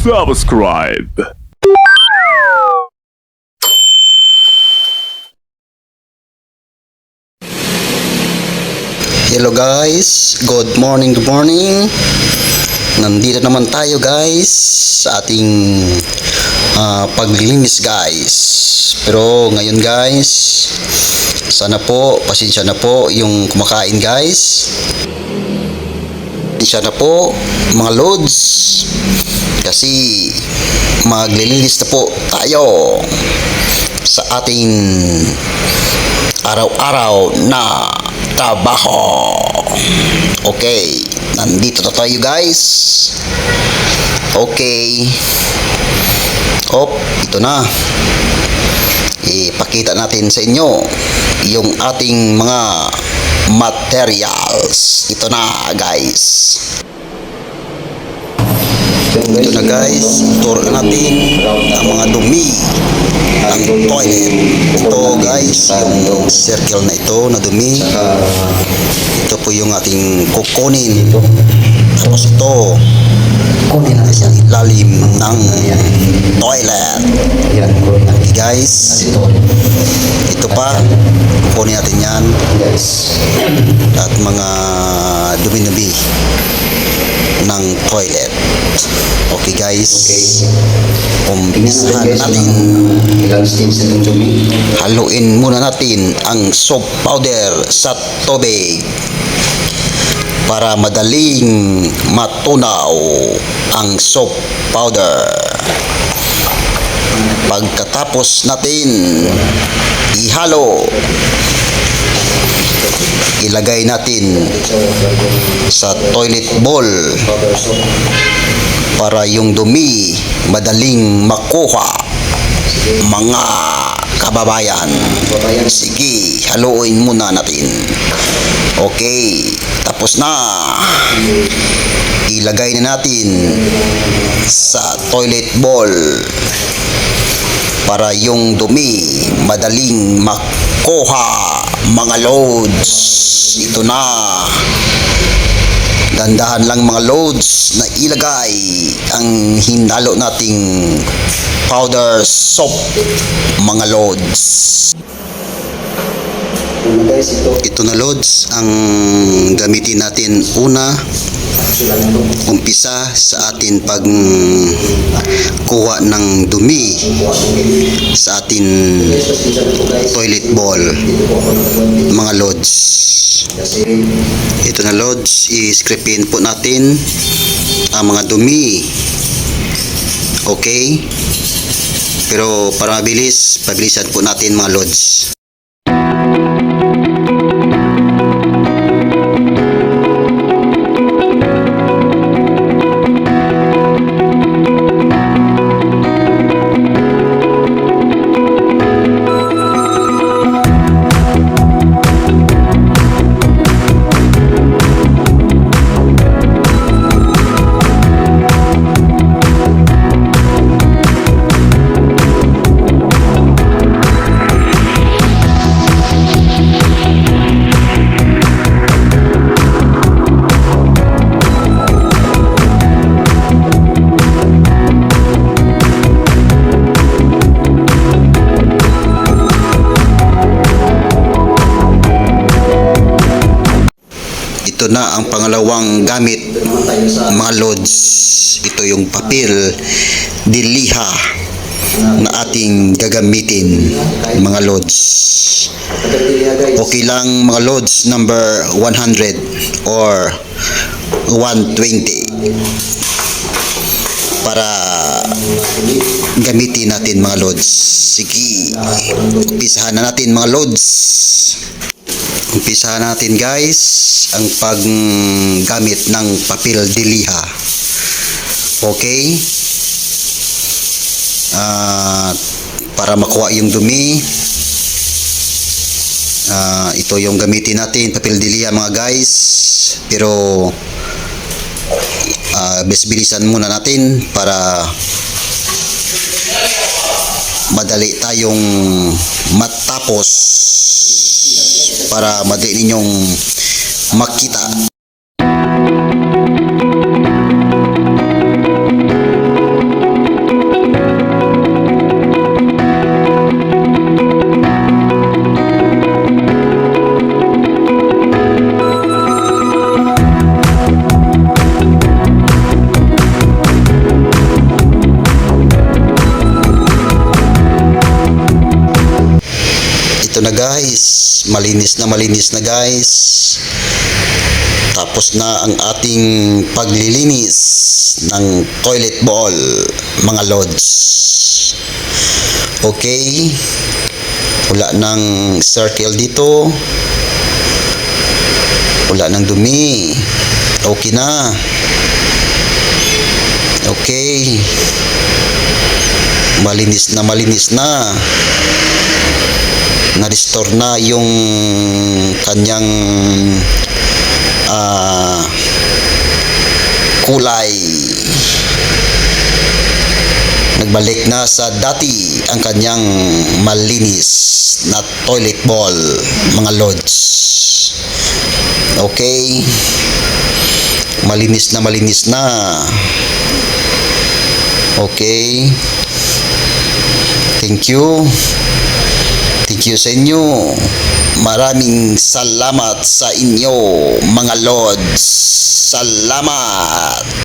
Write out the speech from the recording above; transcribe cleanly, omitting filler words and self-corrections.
subscribe. Hello guys, good morning, Nandito naman tayo guys sa ating paglilinis guys. Pero ngayon guys, sana po, pasensya na po yung kumakain guys. Pasensya na po mga lods, kasi maglilinis na po tayo sa ating araw-araw na trabaho. Okay, nandito na tayo guys. Okay. Ito na. Ipakita natin sa inyo yung ating mga materials. Ito na guys. Ito na guys, ituro natin ang mga dumi ng toilet. Ito guys, yung circle na ito na dumi. Ito po yung ating kukunin. Tapos ito, kunin natin sa ilalim ng toilet. Okay guys, ito pa, kukunin natin yan. At mga dumi-dumi ng toilet. Okay guys, umpisahan natin. Haluin muna natin ang soap powder sa tubig para madaling matunaw ang soap powder. Pagkatapos natin ihalo, ilagay natin sa toilet bowl para yung dumi madaling makuha, mga kababayan. Sige, haluin muna natin. Okay, tapos na. Ilagay na natin sa toilet bowl para yung dumi madaling makuha, mga loads. Ito na. Dandahan lang mga loads na ilagay ang hinalo nating powder soap, mga loads. Ito na loads ang gamitin natin una. Umpisa sa atin pag kuha ng dumi sa atin toilet bowl, mga loads. Ito na loads, i-scrapin po natin ang mga dumi. Okay, pero para mabilis, pabilisan po natin mga loads. Ito na ang pangalawang gamit, mga loads. Ito yung papel de liha na ating gagamitin, mga loads. Okay lang mga loads, number 100 or 120 para gamitin natin, mga loads. Sige, umpisahan na natin mga loads. Umpisahan natin guys ang paggamit ng papel de liha. Okay, para makuha yung dumi, ito yung gamitin natin, papel de liha mga guys. Pero bilisan muna natin para madali tayong matapos, para madali ninyong makita. ito na guys, malinis na guys. Tapos na ang ating paglilinis ng toilet bowl, mga lods. Okay, wala nang circle dito, wala nang dumi, okay na. Okay, malinis na, na-restore na yung kanyang kulay. Nagbalik na sa dati ang kanyang malinis na toilet bowl, mga lods. Okay, malinis na. Okay, thank you sa inyo. Maraming salamat sa inyo, mga lods. Salamat.